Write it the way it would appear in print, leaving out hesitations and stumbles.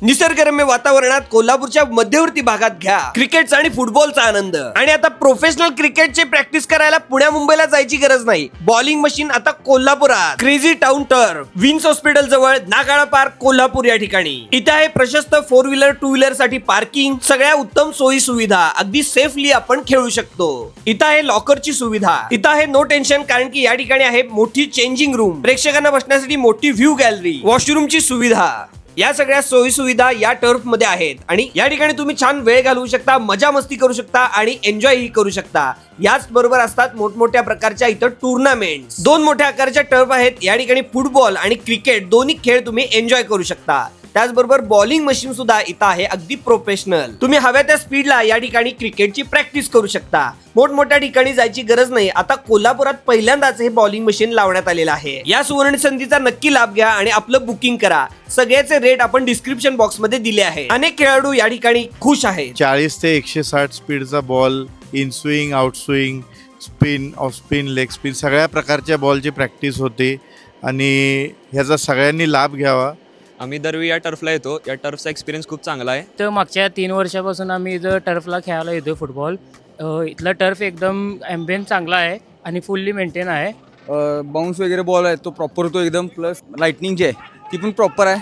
निसर्गरम्य वातावरणात कोल्हापूरच्या मध्यवर्ती भागात घ्या क्रिकेटचा आणि फुटबॉलचा आनंद। आणि आता प्रोफेशनल क्रिकेटचे प्रॅक्टिस करायला पुण्या मुंबईला जायची गरज नाही। बॉलिंग मशीन आता कोल्हापुरात crazy town turf, wins hospital जवळ, नागाळा पार्क, कोल्हापूर या ठिकाणी। इथे आहे प्रशस्त 4 व्हीलर 2 व्हीलर साठी पार्किंग, सगळ्या उत्तम सोयी सुविधा, अगदी सेफली आपण खेळू शकतो। इथं आहे लॉकरची सुविधा, इथं आहे नो टेन्शन, कारण की या ठिकाणी आहे मोठी चेंजिंग रूम, प्रेक्षकांना बसण्यासाठी मोठी व्ह्यू गॅलरी, वॉशरूमची सुविधा। या सगळ्या सोयी सुविधा या टर्फ मध्ये आहेत आणि या ठिकाणी तुम्ही छान वेळ घालवू शकता, मजा मस्ती करू शकता आणि एन्जॉय ही करू शकता। याच बरोबर असतात मोठमोठ्या प्रकारच्या इथं टुर्नामेंट, 2 मोठ्या आकाराच्या टर्फ आहेत। या ठिकाणी फुटबॉल आणि क्रिकेट दोन्ही खेळ तुम्ही एन्जॉय करू शकता। त्याचबरोबर बॉलिंग मशीन सुद्धा इथं आहे, अगदी प्रोफेशनल। तुम्ही हव्या त्या स्पीडला या ठिकाणी क्रिकेटची प्रॅक्टिस करू शकता। मोठमोठ्या ठिकाणी जायची गरज नाही। आता कोल्हापुरात पहिल्यांदाच हे बॉलिंग मशीन लावण्यात आलेलं आहे। या सुवर्ण संधीचा नक्की लाभ घ्या आणि आपलं बुकिंग करा। सगळ्याचे रेट आपण डिस्क्रिप्शन बॉक्स मध्ये दिले आहे। अनेक खेळाडू या ठिकाणी खुश आहेत। 40 ते 160 स्पीडचा ball, in swing, out swing, spin, off spin, leg spin सगळ्या प्रकारच्या बॉलची प्रॅक्टिस होते आणि ह्याचा सगळ्यांनी लाभ घ्यावा। आम्ही दरवेळी या टर्फला येतो। या टर्फचा एक्सपिरियन्स खूप चांगला आहे। तर मागच्या 3 वर्षापासून आम्ही इथं टर्फला खेळायला येतो फुटबॉल। इथला टर्फ एकदम ॲम्बियन्स चांगला आहे आणि फुल्ली मेंटेन आहे। बाउन्स वगैरे बॉल आहे तो प्रॉपर होतो एकदम, प्लस लाइटनिंग जी आहे ती पण प्रॉपर आहे।